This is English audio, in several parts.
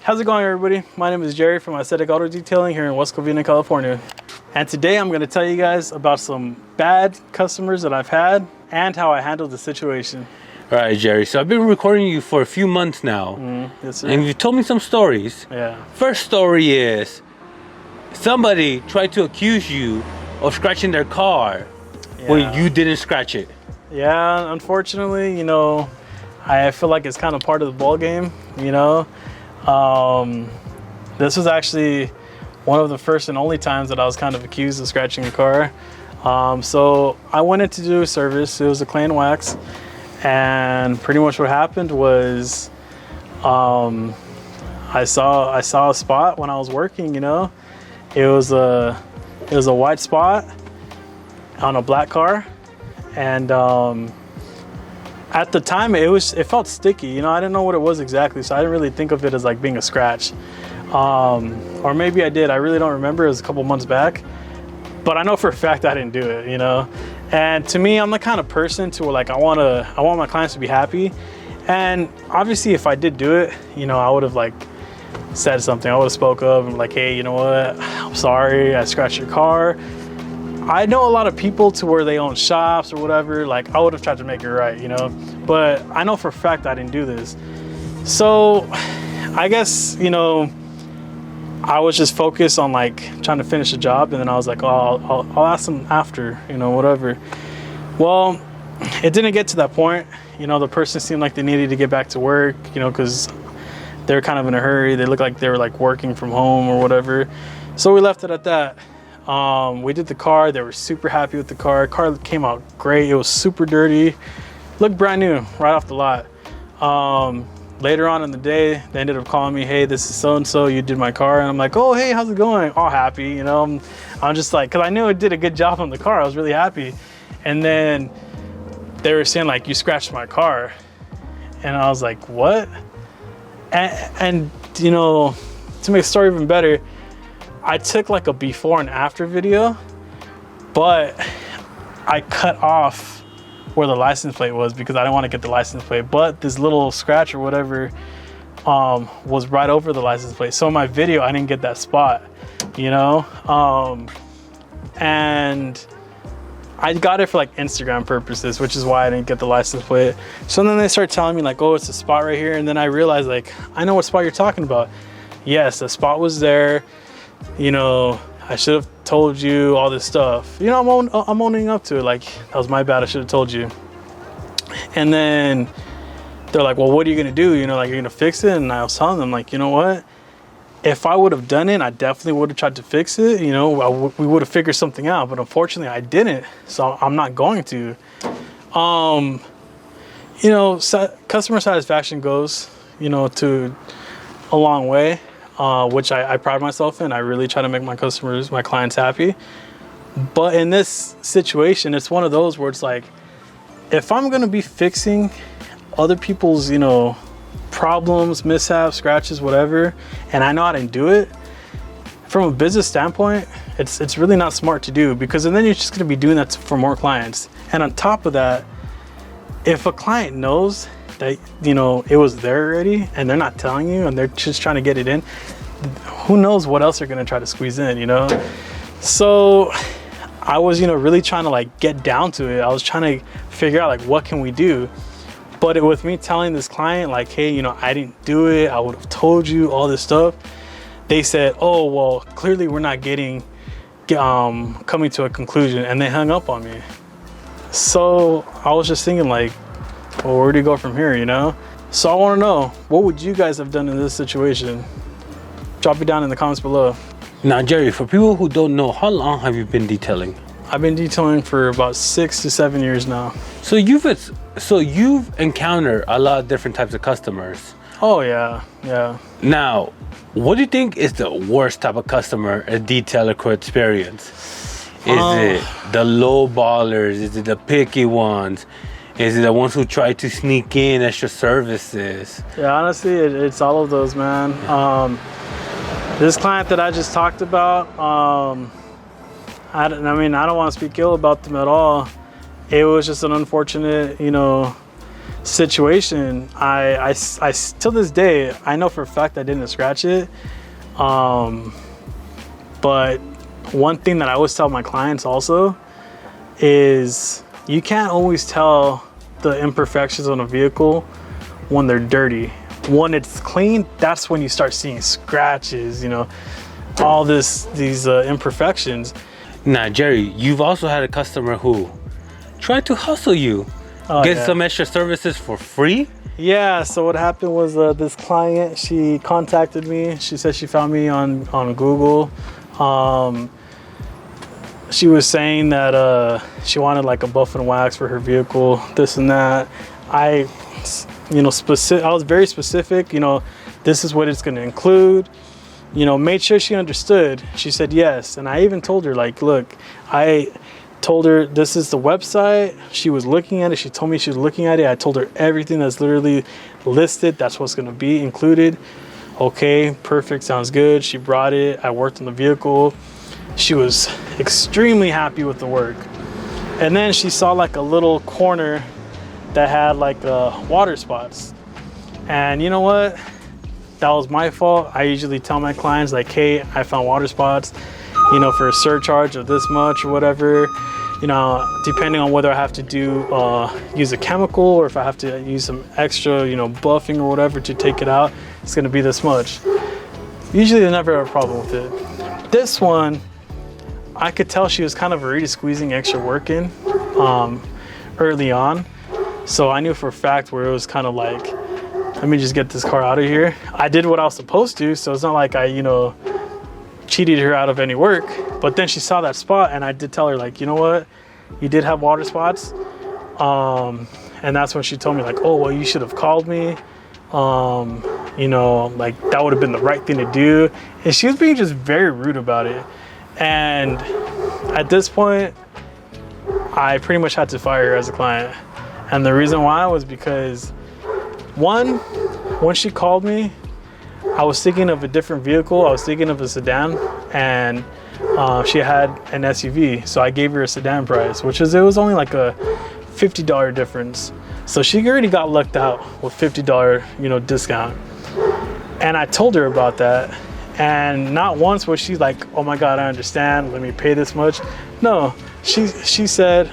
How's it going, everybody? My name is Jerry from Aesthetic Auto Detailing here in West Covina, California. And today I'm going to tell you guys about some bad customers that I've had and how I handled the situation. All right, Jerry. So I've been recording you for a few months now. Yes, sir. And you've told me some stories. Yeah. First story is somebody tried to accuse you of scratching their car when you didn't scratch it. Yeah, unfortunately, I feel like it's kind of part of the ball game, This was actually one of the first and only times that I was kind of accused of scratching a car. So I went in to do a service. It was a clay and wax. And pretty much what happened was I saw a spot when I was working, It was a white spot on a black car. And at the time it felt sticky, I didn't know what it was exactly, so I didn't really think of it as like being a scratch, or maybe I did. I really don't remember. It was a couple months back, but I know for a fact I didn't do it, And to me, I'm the kind of person to where like I want my clients to be happy, and obviously if I did do it, I would have like said something. I would have spoke up and like, hey, you know what, I'm sorry I scratched your car. I know a lot of people to where they own shops or whatever, like I would have tried to make it right, but I know for a fact I didn't do this. So I guess, I was just focused on like trying to finish the job, and then I was like, oh, I'll ask them after, whatever. Well, it didn't get to that point. The person seemed like they needed to get back to work, because they're kind of in a hurry. They looked like they were like working from home or whatever. So we left it at that. We did the car. They were super happy with the car. Car came out great. It was super dirty, looked brand new right off the lot. Later on in the day, they ended up calling me, hey, this is so-and-so, you did my car. And I'm like, oh, hey, how's it going? All happy, I'm just like, because I knew it did a good job on the car. I was really happy. And then they were saying like, you scratched my car. And I was like, what? And to make the story even better, I took like a before and after video, but I cut off where the license plate was because I didn't want to get the license plate, but this little scratch or whatever was right over the license plate. So in my video, I didn't get that spot, and I got it for like Instagram purposes, which is why I didn't get the license plate. So then they start telling me like, oh, it's a spot right here. And then I realized like, I know what spot you're talking about. Yes, the spot was there. I should have told you all this stuff. I'm owning up to it. Like, that was my bad. I should have told you. And then they're like, well, what are you going to do? Like, you're going to fix it? And I was telling them, like, you know what? If I would have done it, I definitely would have tried to fix it. We would have figured something out. But unfortunately, I didn't. So I'm not going to. Customer satisfaction goes, to a long way. Which I pride myself in. I really try to make my clients happy. But in this situation, it's one of those where it's like, if I'm going to be fixing other people's, problems, mishaps, scratches, whatever, and I know I didn't do it, from a business standpoint, it's really not smart to do, because then you're just going to be doing that for more clients. And on top of that, if a client knows that it was there already and they're not telling you and they're just trying to get it in, who knows what else they're going to try to squeeze in, So I was really trying to like get down to it. I was trying to figure out like, what can we do? But with me telling this client like, hey, I didn't do it, I would have told you all this stuff, they said, oh, well, clearly we're not coming to a conclusion, and they hung up on me. So I was just thinking like, well, where do you go from here, So I want to know, what would you guys have done in this situation? Drop it down in the comments below. Now, Jerry, for people who don't know, how long have you been detailing? I've been detailing for about 6 to 7 years now. So you've encountered a lot of different types of customers. Oh, yeah. Now, what do you think is the worst type of customer a detailer could experience? Is it the low ballers? Is it the picky ones? Is it the ones who try to sneak in extra services? Yeah, honestly, it's all of those, man. This client that I just talked about, I don't want to speak ill about them at all. It was just an unfortunate, situation, I till this day, I know for a fact I didn't scratch it. But one thing that I always tell my clients also is you can't always tell the imperfections on a vehicle when they're dirty. When it's clean, that's when you start seeing scratches, you know, all these imperfections. Now, Jerry, you've also had a customer who tried to hustle you, get some extra services for free. Yeah, so what happened was this client, she contacted me. She said she found me on Google. She was saying that she wanted like a buff and wax for her vehicle, this and that. I was very specific, you know, this is what it's going to include, you know, made sure she understood. She said yes. And I even told her, like, look, I told her this is the website. She was looking at it. She told me she was looking at it. I told her everything that's literally listed. That's what's going to be included. Okay, perfect. Sounds good. She brought it. I worked on the vehicle. She was extremely happy with the work. And then she saw like a little corner that had like water spots. And you know what? That was my fault. I usually tell my clients like, hey, I found water spots, you know, for a surcharge of this much or whatever, you know, depending on whether I have to use a chemical or if I have to use some extra, you know, buffing or whatever to take it out, it's gonna be this much. Usually they never have a problem with it. This one, I could tell she was kind of already squeezing extra work in early on. So I knew for a fact where it was kind of like, let me just get this car out of here. I did what I was supposed to, so it's not like I, you know, cheated her out of any work. But then she saw that spot and I did tell her like, you know what, you did have water spots. And that's when she told me like, oh, well, you should have called me. You know, like that would have been the right thing to do. And she was being just very rude about it. And at this point, I pretty much had to fire her as a client. And the reason why was because, one, when she called me, I was thinking of a different vehicle. I was thinking of a sedan, and she had an SUV. So I gave her a sedan price, it was only like a $50 difference. So she already got lucked out with $50, you know, discount. And I told her about that. And not once was she like, oh my God, I understand, let me pay this much. No, she said,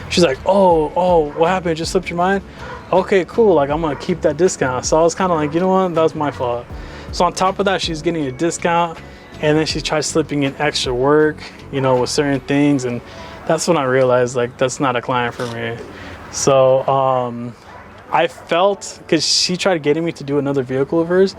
she's like, oh, what happened? It just slipped your mind? Okay, cool. Like, I'm gonna keep that discount. So I was kind of like, you know what? That was my fault. So on top of that, she's getting a discount, and then she tried slipping in extra work, you know, with certain things. And that's when I realized like, that's not a client for me. So I felt, cause she tried getting me to do another vehicle of hers,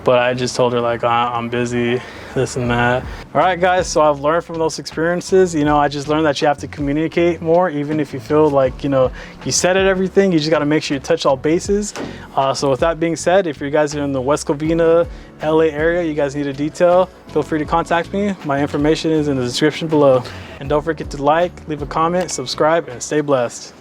but I just told her like, I'm busy, this and that. All right, guys, so I've learned from those experiences. You know, I just learned that you have to communicate more, even if you feel like, you know, you said it, everything, you just got to make sure you touch all bases. So with that being said, if you guys are in the West Covina, LA area, you guys need a detail, feel free to contact me. My information is in the description below. And don't forget to like, leave a comment, subscribe, and stay blessed.